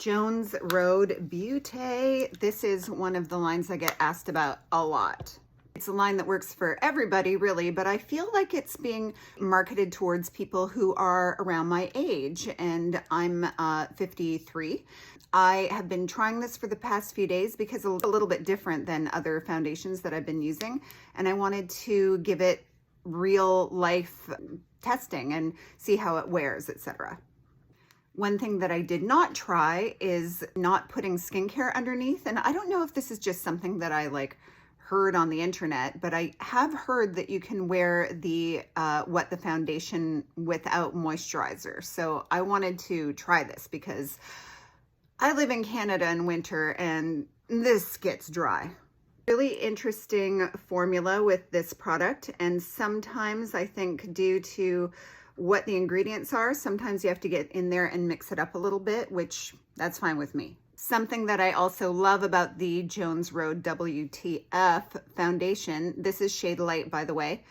Jones Road Beauté. This is one of the lines I get asked about a lot. It's a line that works for everybody really, but I feel like it's being marketed towards people who are around my age, and I'm 53. I have been trying this for the past few days because it's a little bit different than other foundations that I've been using, and I wanted to give it real life testing and see how it wears, etc. One thing that I did not try is not putting skincare underneath, and I don't know if this is just something that I heard on the internet, but I have heard that you can wear the wet the foundation without moisturizer. So I wanted to try this because I live in Canada in winter and this gets dry. Really interesting formula with this product, and sometimes I think due to what the ingredients are, sometimes you have to get in there and mix it up a little bit, which that's fine with me. Something that I also love about the Jones Road WTF foundation, this is Shade Light by the way,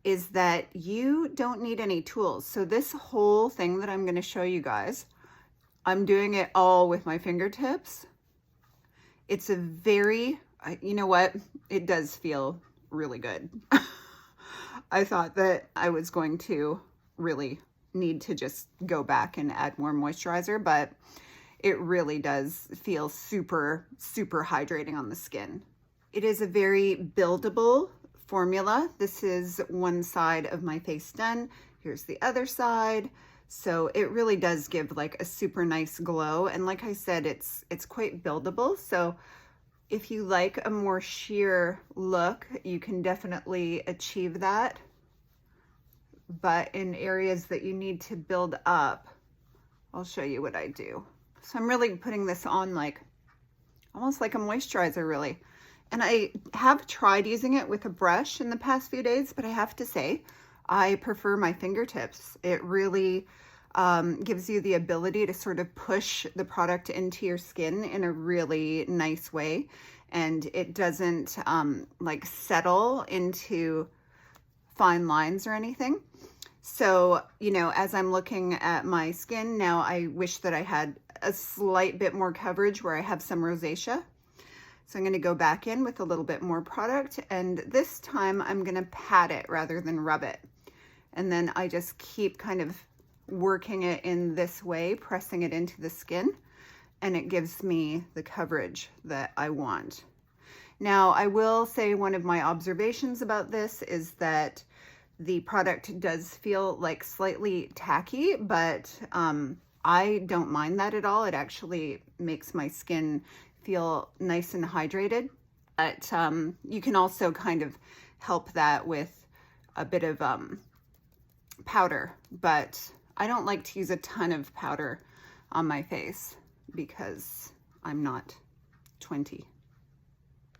is that you don't need any tools. So this whole thing that I'm going to show you guys, I'm doing it all with my fingertips. It's a very, you know what, it does feel really good. I thought that I was going to really need to just go back and add more moisturizer, but it really does feel super, super hydrating on the skin. It is a very buildable formula. This is one side of my face done. Here's the other side. So it really does give a super nice glow. And like I said, it's quite buildable. So if you like a more sheer look, you can definitely achieve that. But in areas that you need to build up, I'll show you what I do. So I'm really putting this on almost like a moisturizer really. And I have tried using it with a brush in the past few days, but I have to say, I prefer my fingertips. It really gives you the ability to sort of push the product into your skin in a really nice way. And it doesn't settle into fine lines or anything. So, as I'm looking at my skin now, I wish that I had a slight bit more coverage where I have some rosacea. So I'm going to go back in with a little bit more product, and this time I'm going to pat it rather than rub it. And then I just keep kind of working it in this way, pressing it into the skin, and it gives me the coverage that I want. Now, I will say one of my observations about this is that the product does feel slightly tacky, but I don't mind that at all. It actually makes my skin feel nice and hydrated. But you can also kind of help that with a bit of powder, but I don't like to use a ton of powder on my face because I'm not 20.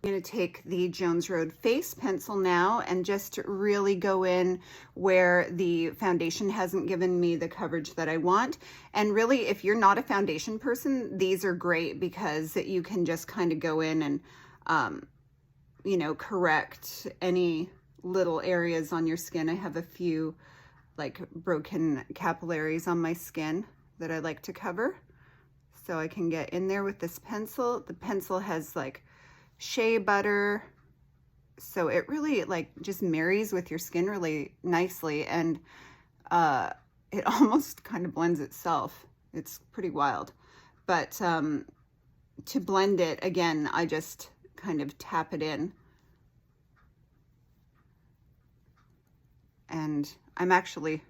I'm going to take the Jones Road face pencil now and just really go in where the foundation hasn't given me the coverage that I want. And really, if you're not a foundation person, these are great because you can just kind of go in and, correct any little areas on your skin. I have a few broken capillaries on my skin that I like to cover. So I can get in there with this pencil. The pencil has shea butter, so it really just marries with your skin really nicely, and it almost kind of blends itself. It's pretty wild. But to blend it again, I just kind of tap it in, and I'm actually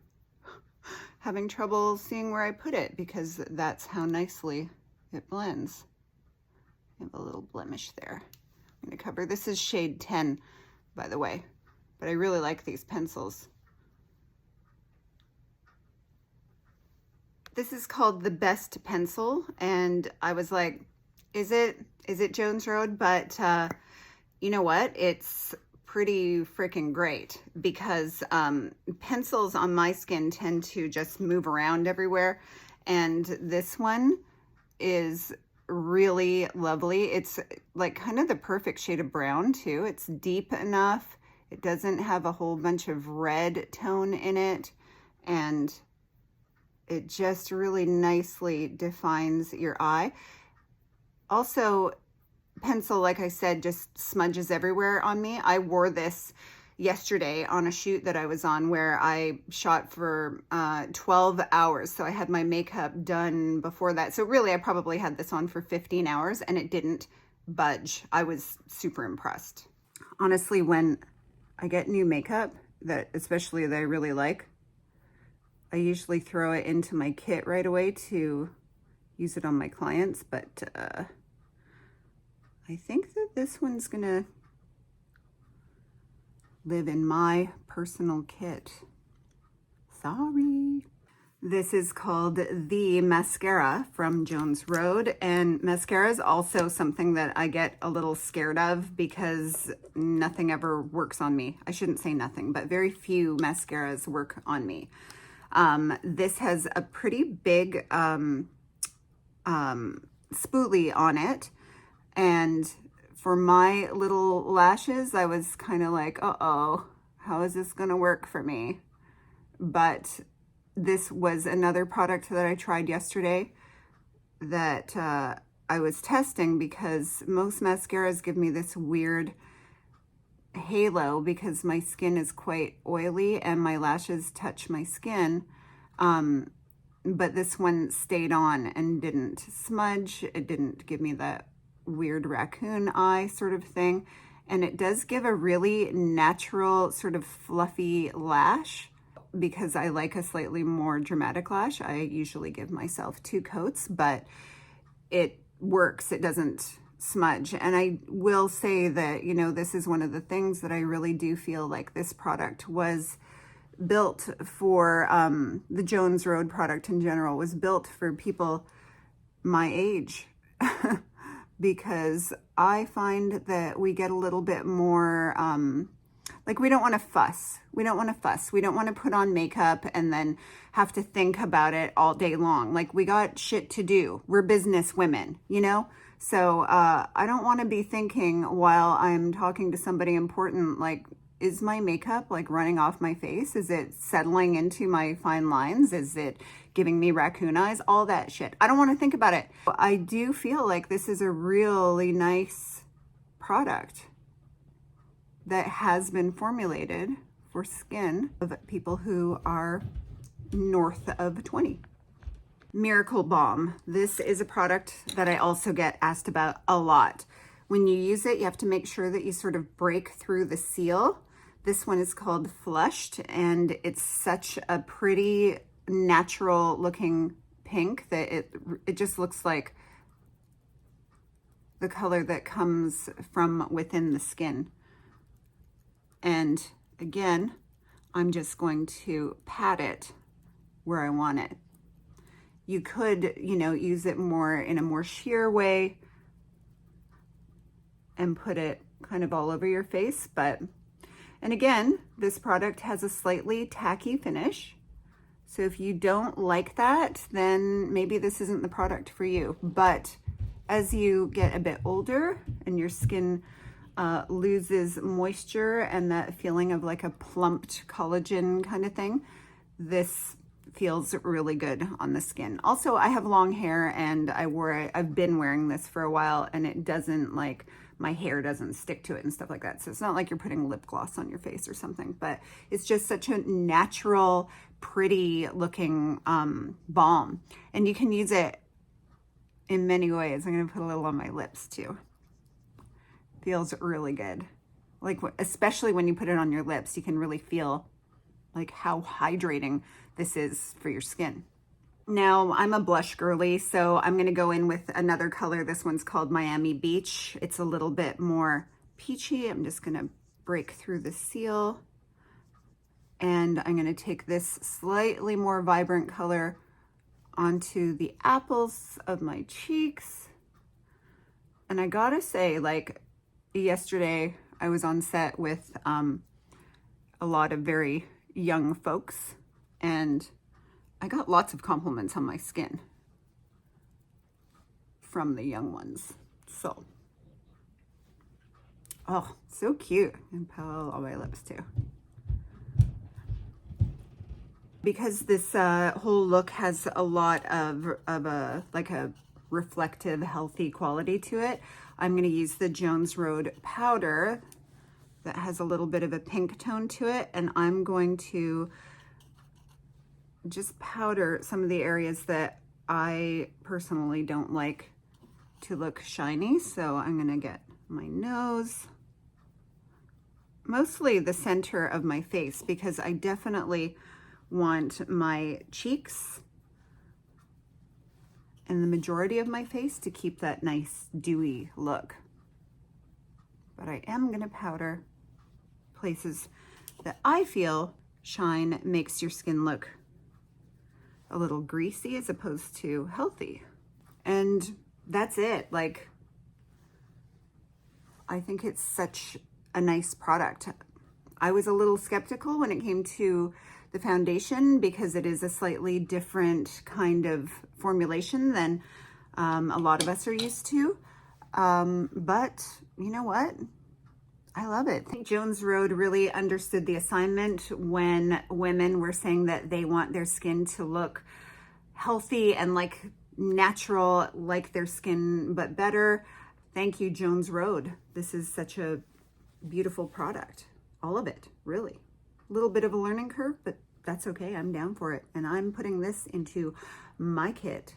having trouble seeing where I put it because that's how nicely it blends. I have a little blemish there. I'm going to cover. This is shade 10, by the way, but I really like these pencils. This is called the Best Pencil, and I was like, is it Jones Road? But you know what? It's pretty freaking great because pencils on my skin tend to just move around everywhere, and this one is really lovely. It's kind of the perfect shade of brown too. It's deep enough. It doesn't have a whole bunch of red tone in it, and It just really nicely defines your eye. Also, pencil, like I said, just smudges everywhere on me. I wore this yesterday on a shoot that I was on where I shot for 12 hours. So I had my makeup done before that. So really, I probably had this on for 15 hours and it didn't budge. I was super impressed. Honestly, when I get new makeup, that especially that I really like, I usually throw it into my kit right away to use it on my clients, but I think that this one's gonna live in my personal kit. Sorry. This is called the mascara from Jones Road, and mascara is also something that I get a little scared of because nothing ever works on me. I shouldn't say nothing, but very few mascaras work on me. This has a pretty big spoolie on it, and for my little lashes, I was kind of like, uh-oh, how is this gonna work for me? But this was another product that I tried yesterday that I was testing because most mascaras give me this weird halo because my skin is quite oily and my lashes touch my skin. But this one stayed on and didn't smudge. It didn't give me that weird raccoon eye sort of thing. And it does give a really natural sort of fluffy lash. Because I like a slightly more dramatic lash, I usually give myself 2 coats, but it works. It doesn't smudge. And I will say that, you know, this is one of the things that I really do feel like this product was built for, the Jones Road product in general was built for people my age. Because I find that we get a little bit more, like we don't want to fuss. We don't want to fuss. We don't want to put on makeup and then have to think about it all day long. Like we got shit to do. We're business women, you know? So I don't want to be thinking while I'm talking to somebody important, like, is my makeup like running off my face? Is it settling into my fine lines? Is it giving me raccoon eyes? All that shit. I don't want to think about it. I do feel like this is a really nice product that has been formulated for skin of people who are north of 20. Miracle Balm. This is a product that I also get asked about a lot. When you use it, you have to make sure that you sort of break through the seal. This one is called Flushed, and it's such a pretty natural looking pink that it just looks like the color that comes from within the skin. And again, I'm just going to pat it where I want it. You could, you know, use it more in a more sheer way and put it kind of all over your face. And again, this product has a slightly tacky finish. So if you don't like that, then maybe this isn't the product for you. But as you get a bit older and your skin loses moisture and that feeling of like a plumped collagen kind of thing, this feels really good on the skin. Also, I have long hair and I've been wearing this for a while, and it doesn't, like, my hair doesn't stick to it and stuff like that. So it's not like you're putting lip gloss on your face or something, but it's just such a natural, pretty looking balm. And you can use it in many ways. I'm gonna put a little on my lips too. Feels really good. Like, especially when you put it on your lips, you can really feel like how hydrating this is for your skin. Now, I'm a blush girly, so I'm gonna go in with another color. This one's called Miami Beach. It's a little bit more peachy. I'm just gonna break through the seal. And I'm gonna take this slightly more vibrant color onto the apples of my cheeks. And I gotta say, like, yesterday I was on set with a lot of very young folks, and I got lots of compliments on my skin from the young ones. So, oh, so cute. And put on my lips too. Because this whole look has a lot of like a reflective, healthy quality to it, I'm going to use the Jones Road powder that has a little bit of a pink tone to it, and I'm going to just powder some of the areas that I personally don't like to look shiny. So I'm going to get my nose, mostly the center of my face, because I definitely want my cheeks and the majority of my face to keep that nice dewy look. But I am going to powder places that I feel shine makes your skin look a little greasy as opposed to healthy. And that's it. Like, I think it's such a nice product. I was a little skeptical when it came to the foundation because it is a slightly different kind of formulation than a lot of us are used to. But you know what? I love it. I think Jones Road really understood the assignment when women were saying that they want their skin to look healthy and like natural, like their skin, but better. Thank you, Jones Road. This is such a beautiful product. All of it, really. A little bit of a learning curve, but that's okay. I'm down for it. And I'm putting this into my kit.